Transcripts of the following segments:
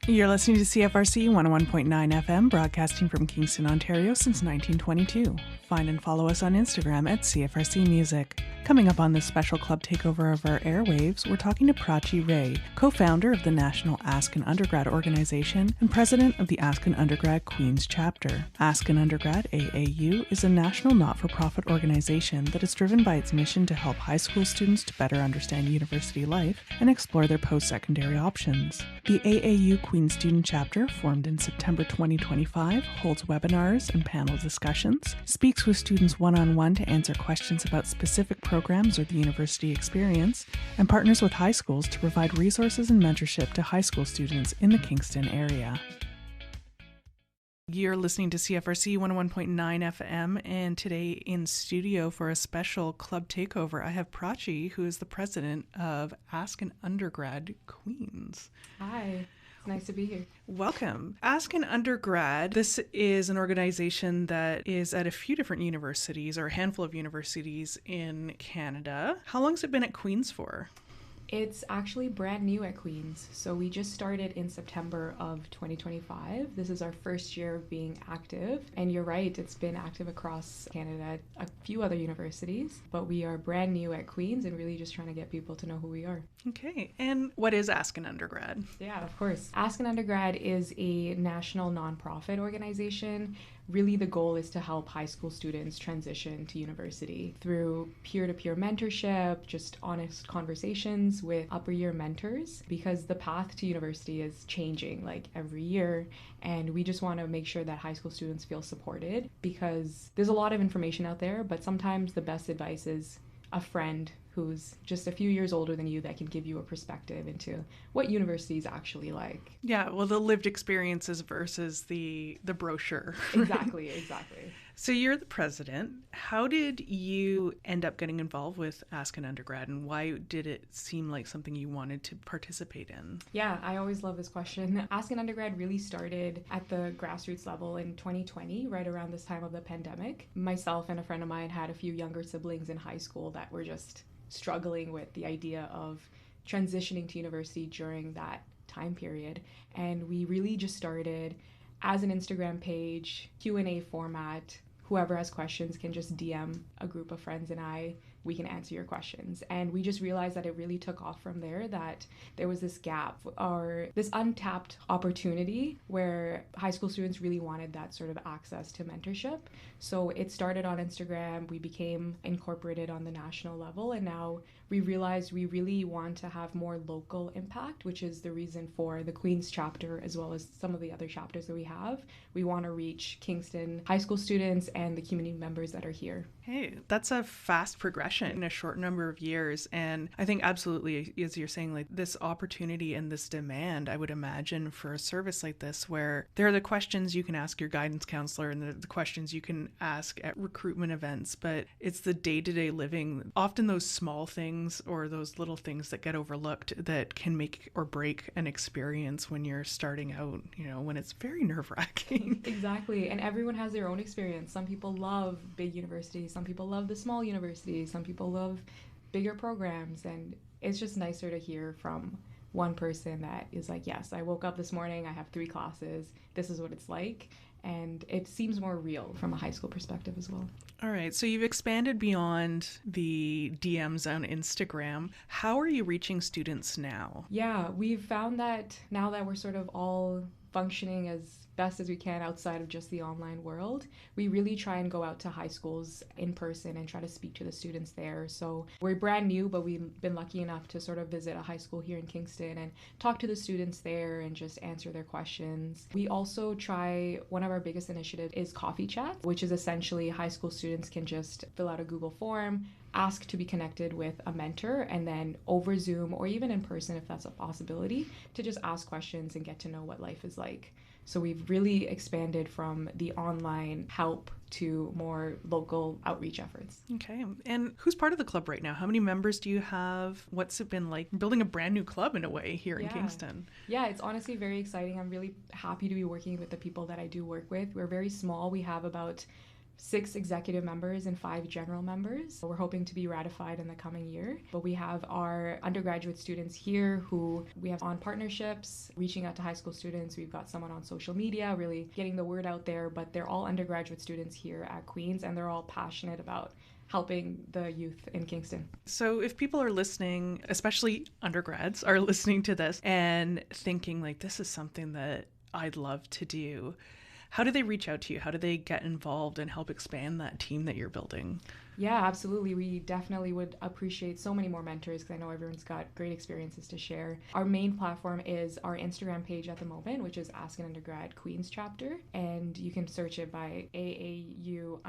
You're listening to CFRC 101.9 FM, broadcasting from Kingston, Ontario since 1922. Find and follow us on Instagram at CFRC Music. Coming up on this special club takeover of our airwaves, we're talking to Prachi Ray, co-founder of the National Ask and Undergrad organization and president of the Ask and Undergrad Queen's chapter. Ask and Undergrad, AAU, is a national not-for-profit organization that is driven by its mission to help high school students to better understand university life and explore their post-secondary options. The AAU Queen Student Chapter, formed in September 2025, holds webinars and panel discussions, speaks with students one-on-one to answer questions about specific programs or the university experience, and partners with high schools to provide resources and mentorship to high school students in the Kingston area. You're listening to CFRC 101.9 FM, and today in studio for a special club takeover, I have Prachi, who is the president of Ask and Undergrad Queens. Hi. Nice to be here. Welcome. Ask an Undergrad. This is an organization that is at a few different universities or a handful of universities in Canada. How long has it been at Queen's for? It's actually brand new at Queen's. So we just started in September of 2025. This is our first year of being active. And you're right, it's been active across Canada at a few other universities. But we are brand new at Queen's and really just trying to get people to know who we are. Okay. And what is Ask an Undergrad? Yeah, of course. Ask an Undergrad is a national nonprofit organization. Really, the goal is to help high school students transition to university through peer-to-peer mentorship, just honest conversations with upper year mentors, because the path to university is changing like every year. And we just want to make sure that high school students feel supported, because there's a lot of information out there, but sometimes the best advice is a friend who's just a few years older than you that can give you a perspective into what university is actually like. Yeah, well, the lived experiences versus the brochure. Exactly. So you're the president. How did you end up getting involved with Ask an Undergrad, and why did it seem like something you wanted to participate in? Yeah, I always love this question. Ask an Undergrad really started at the grassroots level in 2020, right around this time of the pandemic. Myself and a friend of mine had a few younger siblings in high school that were just struggling with the idea of transitioning to university during that time period. And we really just started as an Instagram page, Q&A format. Whoever has questions can just DM a group of friends and we can answer your questions. And we just realized that it really took off from there, that there was this gap or this untapped opportunity where high school students really wanted that sort of access to mentorship. So it started on Instagram, we became incorporated on the national level, and now we realized we really want to have more local impact, which is the reason for the Queen's chapter as well as some of the other chapters that we have. We want to reach Kingston high school students and the community members that are here. Hey, that's a fast progression in a short number of years. And I think absolutely, as you're saying, like this opportunity and this demand, I would imagine, for a service like this, where there are the questions you can ask your guidance counselor and the questions you can ask at recruitment events, but it's the day-to-day living, often those small things or those little things that get overlooked that can make or break an experience when you're starting out, when it's very nerve-wracking. Exactly. And everyone has their own experience. Some people love big universities. Some people love the small universities. Some people love bigger programs. And it's just nicer to hear from one person that is like, yes, I woke up this morning, I have 3 classes, this is what it's like. And it seems more real from a high school perspective as well. All right. So you've expanded beyond the DMs on Instagram. How are you reaching students now? Yeah, we've found that now that we're sort of all functioning as best as we can outside of just the online world, we really try and go out to high schools in person and try to speak to the students there. So we're brand new, but we've been lucky enough to sort of visit a high school here in Kingston and talk to the students there and just answer their questions. We also try, one of our biggest initiatives is coffee chat, which is essentially high school students can just fill out a Google form, ask to be connected with a mentor, and then over Zoom or even in person if that's a possibility, to just ask questions and get to know what life is like. So we've really expanded from the online help to more local outreach efforts. Okay. And who's part of the club right now? How many members do you have? What's it been like building a brand new club in a way here in Kingston? Yeah, it's honestly very exciting. I'm really happy to be working with the people that I do work with. We're very small. We have about 6 executive members and 5 general members. We're hoping to be ratified in the coming year. But we have our undergraduate students here who we have on partnerships, reaching out to high school students. We've got someone on social media, really getting the word out there. But they're all undergraduate students here at Queen's, and they're all passionate about helping the youth in Kingston. So if people are listening, especially undergrads, are listening to this and thinking like, this is something that I'd love to do, how do they reach out to you? How do they get involved and help expand that team that you're building? Yeah, absolutely. We definitely would appreciate so many more mentors because I know everyone's got great experiences to share. Our main platform is our Instagram page at the moment, which is Ask and Undergrad Queen's chapter. And you can search it by AAU_QU_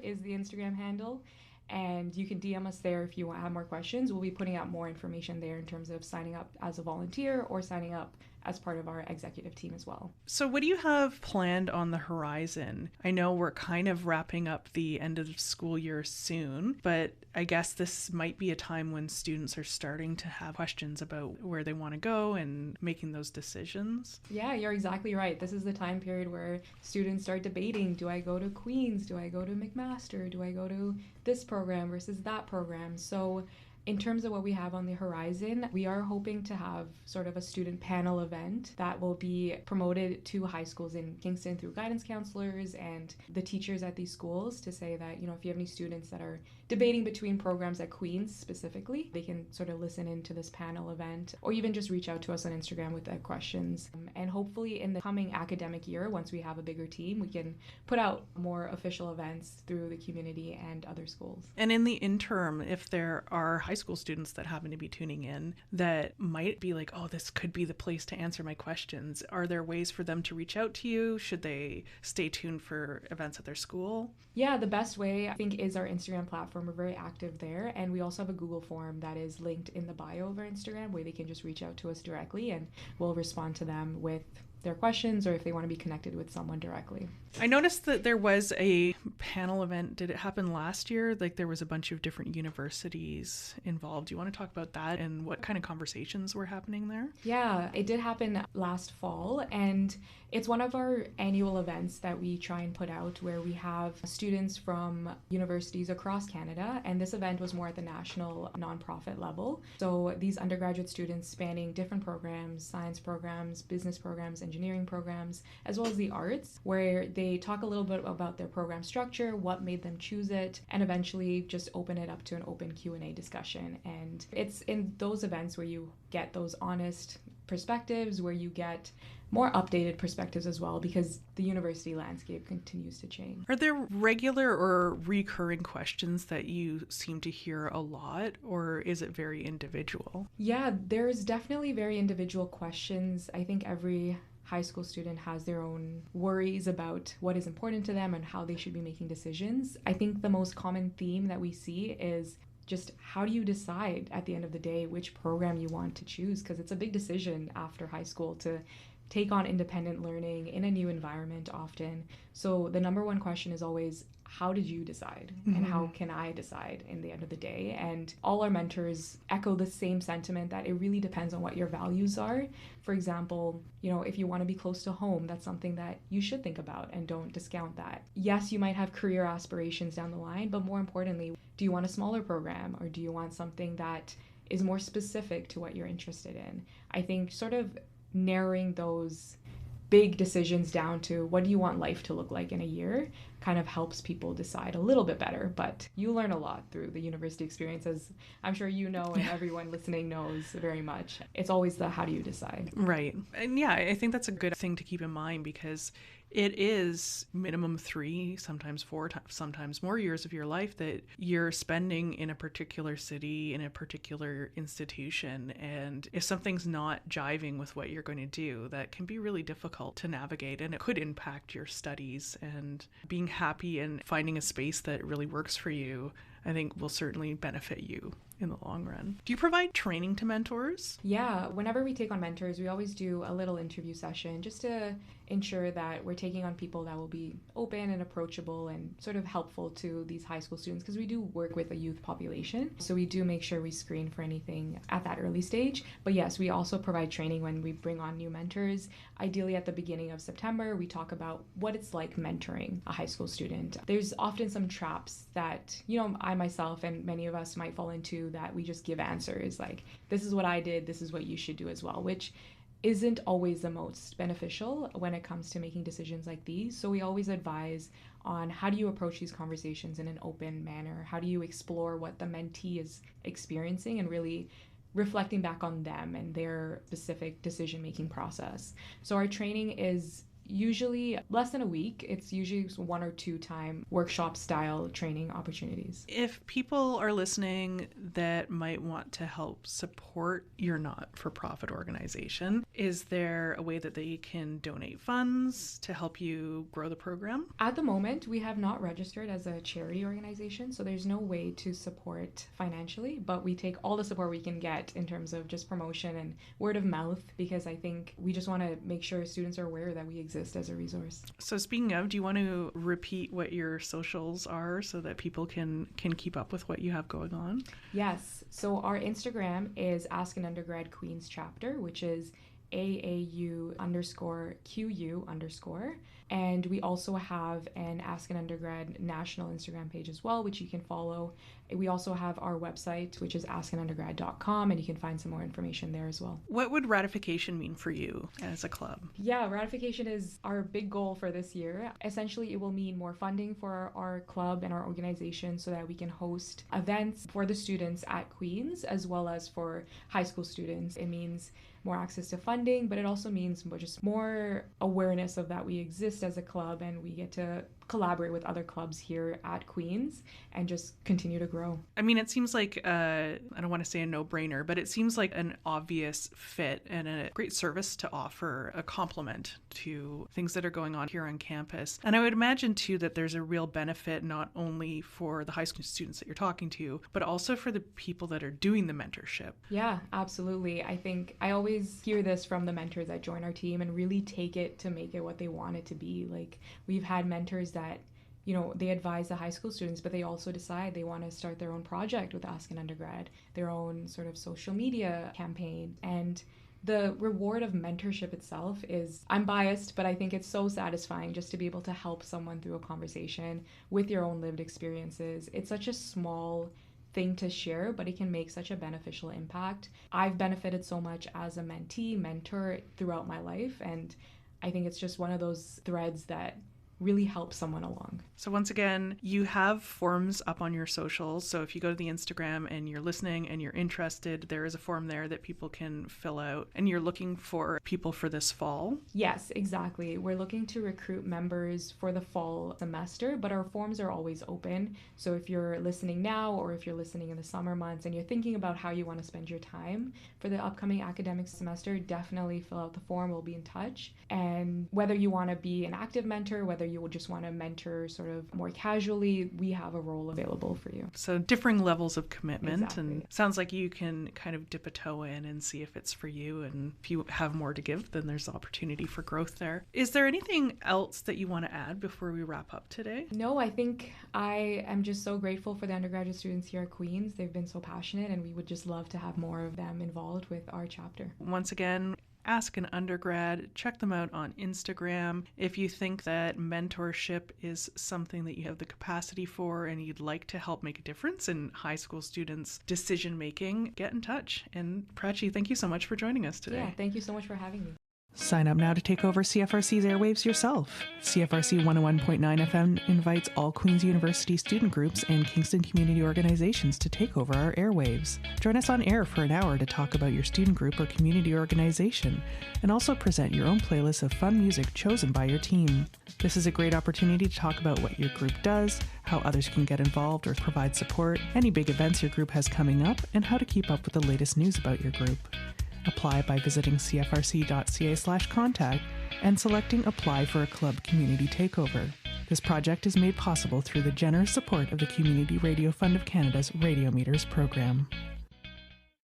is the Instagram handle. And you can DM us there if you want to have more questions. We'll be putting out more information there in terms of signing up as a volunteer or signing up as part of our executive team as well. So what do you have planned on the horizon? I know we're kind of wrapping up the end of the school year soon, but I guess this might be a time when students are starting to have questions about where they want to go and making those decisions. Yeah, you're exactly right. This is the time period where students start debating, do I go to Queen's? Do I go to McMaster? Do I go to this program versus that program? So in terms of what we have on the horizon, we are hoping to have sort of a student panel event that will be promoted to high schools in Kingston through guidance counselors and the teachers at these schools to say that, if you have any students that are debating between programs at Queen's specifically, they can sort of listen into this panel event or even just reach out to us on Instagram with their questions. And hopefully in the coming academic year, once we have a bigger team, we can put out more official events through the community and other schools. And in the interim, if there are high school students that happen to be tuning in that might be like, oh, this could be the place to answer my questions, are there ways for them to reach out to you? Should they stay tuned for events at their school? Yeah, the best way I think is our Instagram platform. We're very active there, and we also have a Google form that is linked in the bio of our Instagram where they can just reach out to us directly and we'll respond to them with their questions or if they want to be connected with someone directly. I noticed that there was a panel event. Did it happen last year? Like there was a bunch of different universities involved. Do you want to talk about that and what kind of conversations were happening there? Yeah, it did happen last fall, and it's one of our annual events that we try and put out where we have students from universities across Canada, and this event was more at the national nonprofit level. So these undergraduate students spanning different programs, science programs, business programs, engineering programs, as well as the arts, where they talk a little bit about their program structure, what made them choose it, and eventually just open it up to an open Q&A discussion. And it's in those events where you get those honest perspectives, where you get more updated perspectives as well, because the university landscape continues to change. Are there regular or recurring questions that you seem to hear a lot, or is it very individual? Yeah, there's definitely very individual questions. I think every high school student has their own worries about what is important to them and how they should be making decisions. I think the most common theme that we see is just how do you decide at the end of the day which program you want to choose? Because it's a big decision after high school to take on independent learning in a new environment often. So the number one question is always, how did you decide? And how can I decide in the end of the day? And all our mentors echo the same sentiment that it really depends on what your values are. For example, if you want to be close to home, that's something that you should think about and don't discount that. Yes, you might have career aspirations down the line, but more importantly, do you want a smaller program or do you want something that is more specific to what you're interested in? I think sort of narrowing those big decisions down to what do you want life to look like in a year kind of helps people decide a little bit better. But you learn a lot through the university experience, as I'm sure you know and everyone listening knows very much. It's always the how do you decide. Right. And yeah, I think that's a good thing to keep in mind because it is minimum 3, sometimes 4, sometimes more years of your life that you're spending in a particular city, in a particular institution. And if something's not jiving with what you're going to do, that can be really difficult to navigate, and it could impact your studies. And being happy and finding a space that really works for you, I think will certainly benefit you. in the long run. Do you provide training to mentors? Yeah, whenever we take on mentors, we always do a little interview session just to ensure that we're taking on people that will be open and approachable and sort of helpful to these high school students, because we do work with a youth population. So we do make sure we screen for anything at that early stage. But yes, we also provide training when we bring on new mentors. Ideally at the beginning of September, we talk about what it's like mentoring a high school student. There's often some traps that, I myself and many of us might fall into, that we just give answers like, this is what I did, this is what you should do as well, which isn't always the most beneficial when it comes to making decisions like these. So we always advise on how do you approach these conversations in an open manner? How do you explore what the mentee is experiencing and really reflecting back on them and their specific decision-making process? So our training is usually less than a week. It's usually 1 or 2 time workshop style training opportunities. If people are listening that might want to help support your not-for-profit organization, is there a way that they can donate funds to help you grow the program? At the moment, we have not registered as a charity organization, so there's no way to support financially, but we take all the support we can get in terms of just promotion and word of mouth, because I think we just want to make sure students are aware that we exist as a resource. So speaking of, do you want to repeat what your socials are so that people can keep up with what you have going on? Yes. So our Instagram is Ask and Undergrad Queens chapter, which is AAU_QU_. And we also have an Ask an Undergrad national Instagram page as well, which you can follow. We also have our website, which is askandundergrad.com, and you can find some more information there as well. What would ratification mean for you as a club? Yeah, ratification is our big goal for this year. Essentially, it will mean more funding for our club and our organization so that we can host events for the students at Queens as well as for high school students. It means more access to funding, but it also means just more awareness of that we exist as a club and we get to collaborate with other clubs here at Queens and just continue to grow. I mean, it seems like, I don't want to say a no-brainer, but it seems like an obvious fit and a great service to offer, a complement to things that are going on here on campus. And I would imagine, too, that there's a real benefit not only for the high school students that you're talking to, but also for the people that are doing the mentorship. Yeah, absolutely. I think I always hear this from the mentors that join our team and really take it to make it what they want it to be. Like, we've had mentors that, they advise the high school students, but they also decide they want to start their own project with Ask an Undergrad, their own sort of social media campaign. And the reward of mentorship itself is, I'm biased, but I think it's so satisfying just to be able to help someone through a conversation with your own lived experiences. It's such a small thing to share, but it can make such a beneficial impact. I've benefited so much as a mentee, mentor throughout my life, and I think it's just one of those threads that really help someone along. So once again, you have forms up on your socials. So if you go to the Instagram and you're listening and you're interested, there is a form there that people can fill out. And you're looking for people for this fall? Yes, exactly. We're looking to recruit members for the fall semester, but our forms are always open. So if you're listening now or if you're listening in the summer months and you're thinking about how you want to spend your time for the upcoming academic semester, definitely fill out the form. We'll be in touch. And whether you want to be an active mentor, whether you will just want to mentor sort of more casually, we have a role available for you. So differing levels of commitment. Exactly. And sounds like you can kind of dip a toe in and see if it's for you. And if you have more to give, then there's opportunity for growth there. Is there anything else that you want to add before we wrap up today? No, I think I am just so grateful for the undergraduate students here at Queens. They've been so passionate and we would just love to have more of them involved with our chapter. Once again, Ask an Undergrad. Check them out on Instagram. If you think that mentorship is something that you have the capacity for and you'd like to help make a difference in high school students' decision making, get in touch. And Prachi, thank you so much for joining us today. Yeah, thank you so much for having me. Sign up now to take over CFRC's airwaves yourself. CFRC 101.9 FM invites all Queen's University student groups and Kingston community organizations to take over our airwaves. Join us on air for an hour to talk about your student group or community organization, and also present your own playlist of fun music chosen by your team. This is a great opportunity to talk about what your group does, how others can get involved or provide support, any big events your group has coming up, and how to keep up with the latest news about your group. Apply by visiting cfrc.ca/contact and selecting Apply for a Club Community Takeover. This project is made possible through the generous support of the Community Radio Fund of Canada's Radiometres program.